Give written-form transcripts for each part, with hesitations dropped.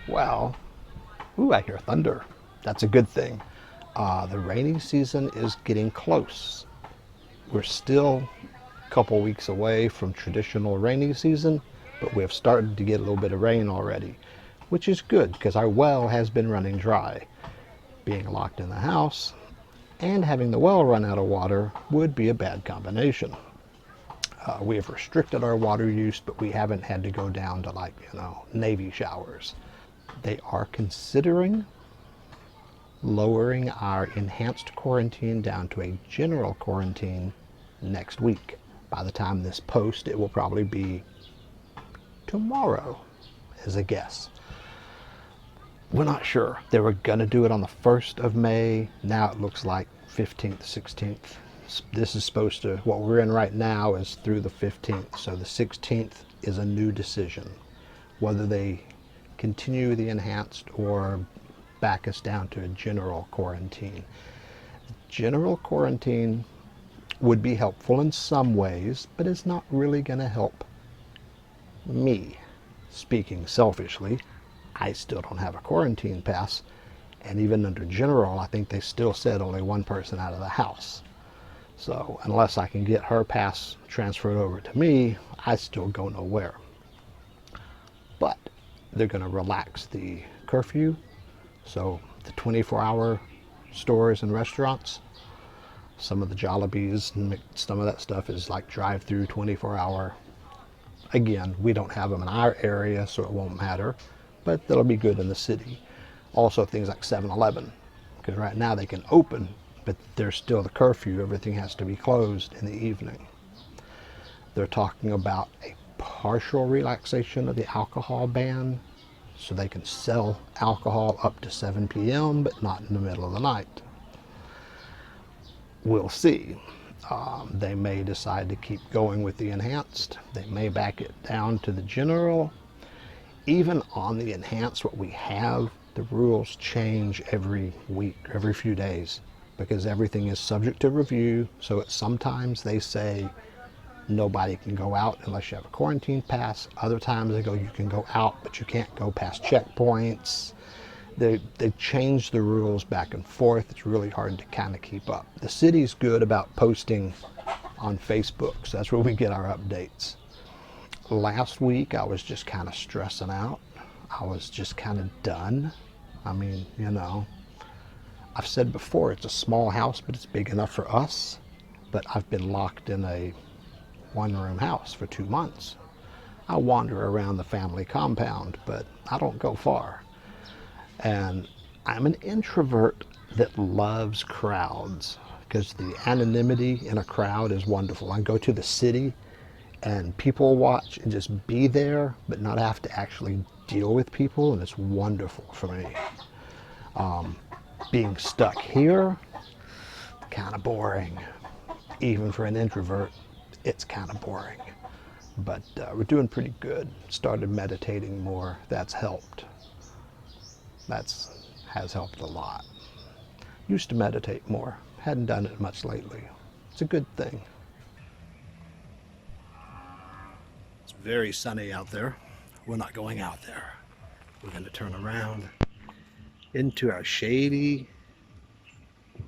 Well, ooh, I hear thunder. That's a good thing. The rainy season is getting close. We're still a couple weeks away from traditional rainy season, but we have started to get a little bit of rain already, which is good because our well has been running dry. Being locked in the house and having the well run out of water would be a bad combination. We have restricted our water use, but we haven't had to go down to Navy showers. They are considering lowering our enhanced quarantine down to a general quarantine next week. By the time this post, it will probably be tomorrow, as a guess. We're not sure. They were going to do it on the 1st of May. Now it looks like 15th, 16th. This is supposed to, what we're in right now is through the 15th. So the 16th is a new decision. Whether they continue the enhanced or back us down to a general quarantine. General quarantine would be helpful in some ways, but it's not really going to help me. Speaking selfishly, I still don't have a quarantine pass, and even under general, I think they still said only one person out of the house. So unless I can get her pass transferred over to me, I still go nowhere. But they're going to relax the curfew, so the 24-hour stores and restaurants, some of the Jollibees and some of that stuff is like drive-through 24-hour. Again, we don't have them in our area, so it won't matter, but they'll be good in the city. Also things like 7-Eleven, because right now they can open, but there's still the curfew. Everything has to be closed in the evening. They're talking about a partial relaxation of the alcohol ban, so they can sell alcohol up to 7 p.m., but not in the middle of the night. We'll see. They may decide to keep going with the enhanced. They may back it down to the general. Even on the enhanced, what we have, the rules change every week, every few days, because everything is subject to review. So sometimes they say nobody can go out unless you have a quarantine pass. Other times they go, you can go out, but you can't go past checkpoints. They change the rules back and forth. It's really hard to kind of keep up. The city's good about posting on Facebook, so that's where we get our updates. Last week, I was just kind of stressing out. I was just kind of done. I mean, I've said before, it's a small house, but it's big enough for us. But I've been locked in a one-room house for 2 months. I wander around the family compound, but I don't go far. And I'm an introvert that loves crowds because the anonymity in a crowd is wonderful. I go to the city and people watch and just be there, but not have to actually deal with people, and it's wonderful for me. Being stuck here, kind of boring. Even for an introvert, it's kind of boring. But we're doing pretty good. Started meditating more. That's helped. Has helped a lot. Used to meditate more. Hadn't done it much lately. It's a good thing. It's very sunny out there. We're not going out there. We're going to turn around into our shady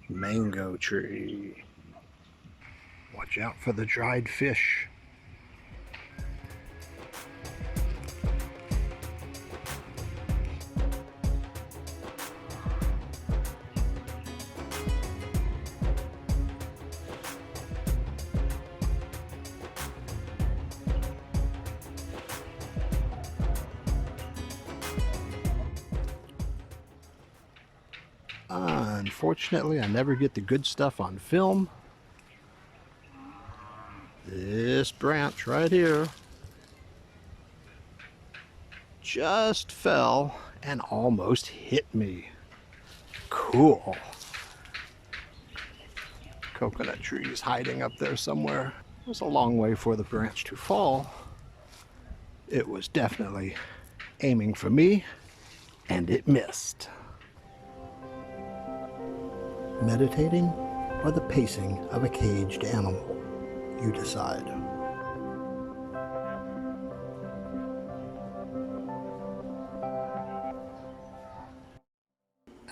mango tree. Watch out for the dried fish. Unfortunately, I never get the good stuff on film. This branch right here just fell and almost hit me. Cool. Coconut trees hiding up there somewhere. It was a long way for the branch to fall. It was definitely aiming for me, and it missed. Meditating or the pacing of a caged animal? You decide.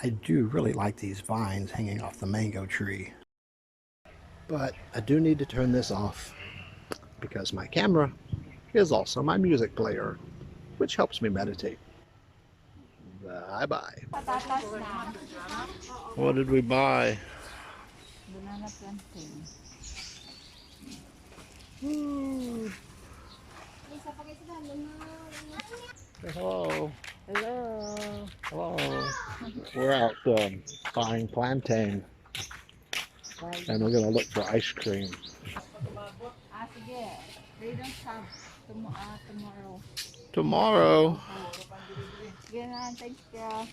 I do really like these vines hanging off the mango tree. But I do need to turn this off because my camera is also my music player, which helps me meditate. Bye-bye. What did we buy? Banana plantain. Ooh. Hello. Hello. Hello. We're out buying plantain, and we're gonna look for ice cream. Sige. They don't have tomorrow. Tomorrow. Sige na, thanks girl.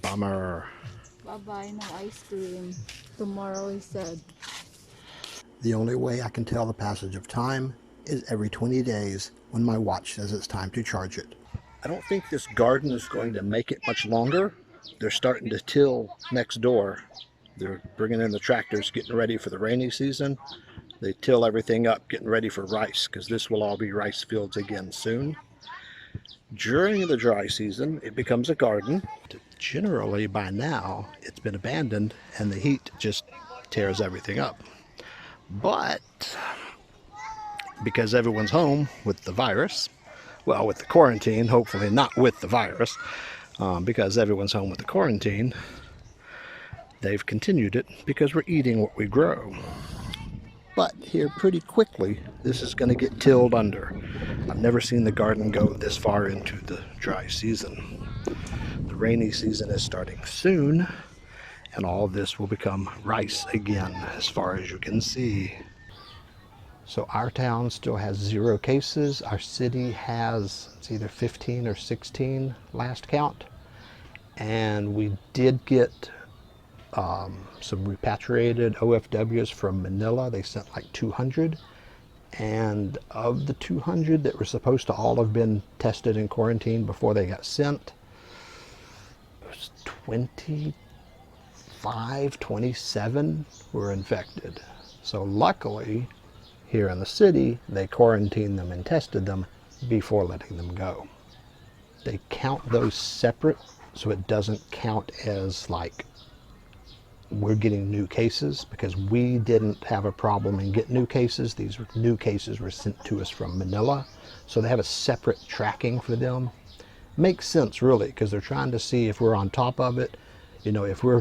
Bummer. Bye-bye, no ice cream. Tomorrow, he said. The only way I can tell the passage of time is every 20 days when my watch says it's time to charge it. I don't think this garden is going to make it much longer. They're starting to till next door. They're bringing in the tractors, getting ready for the rainy season. They till everything up, getting ready for rice, because this will all be rice fields again soon. During the dry season, it becomes a garden. Generally, by now, it's been abandoned, and the heat just tears everything up. But because everyone's home with the virus, well, with the quarantine, hopefully not with the virus, because everyone's home with the quarantine, they've continued it because we're eating what we grow. But here pretty quickly, this is going to get tilled under. I've never seen the garden go this far into the dry season. The rainy season is starting soon, and all of this will become rice again, as far as you can see. So our town still has 0 cases. Our city has, it's either 15 or 16 last count. And we did get some repatriated OFWs from Manila. They sent like 200. And of the 200 that were supposed to all have been tested and quarantined before they got sent, it was 25, 27 were infected. So luckily, here in the city, they quarantined them and tested them before letting them go. They count those separate, so it doesn't count as like we're getting new cases, because we didn't have a problem in getting new cases. These new cases were sent to us from Manila, so they have a separate tracking for them. Makes sense, really, because they're trying to see if we're on top of it. You know, if we're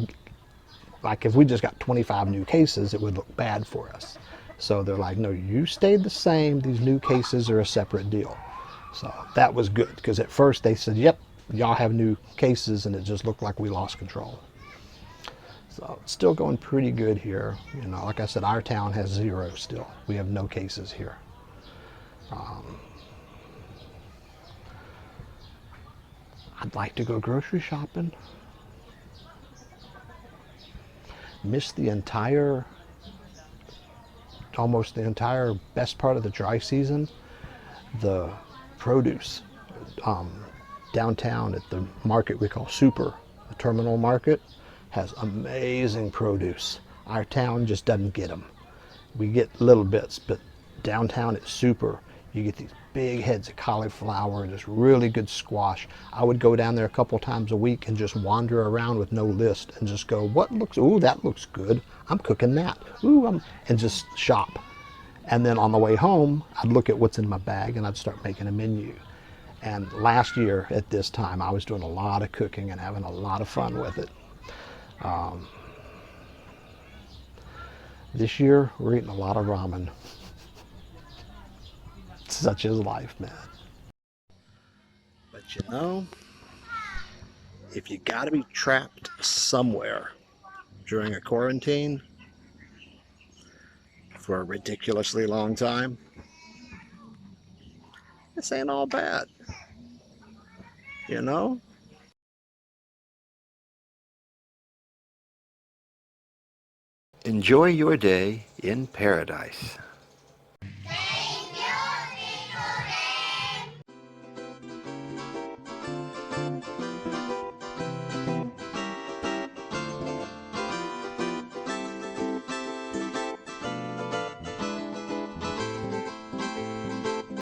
like, if we just got 25 new cases, it would look bad for us. So they're like, no, you stayed the same. These new cases are a separate deal. So that was good, because at first they said, yep, y'all have new cases, and it just looked like we lost control. So it's still going pretty good here. You know, like I said, our town has 0 still. We have no cases here. I'd like to go grocery shopping. Missed the entire, almost the entire best part of the dry season. The produce downtown at the market we call Super, the terminal market, has amazing produce. Our town just doesn't get them. We get little bits, but downtown at Super, you get these big heads of cauliflower and this really good squash. I would go down there a couple times a week and just wander around with no list and just go, what looks, ooh, that looks good. I'm cooking that. Ooh, and just shop. And then on the way home, I'd look at what's in my bag and I'd start making a menu. And last year at this time, I was doing a lot of cooking and having a lot of fun with it. This year, we're eating a lot of ramen. Such is life, man. But you know, if you gotta be trapped somewhere during a quarantine for a ridiculously long time, this ain't all bad, you know? Enjoy your day in paradise.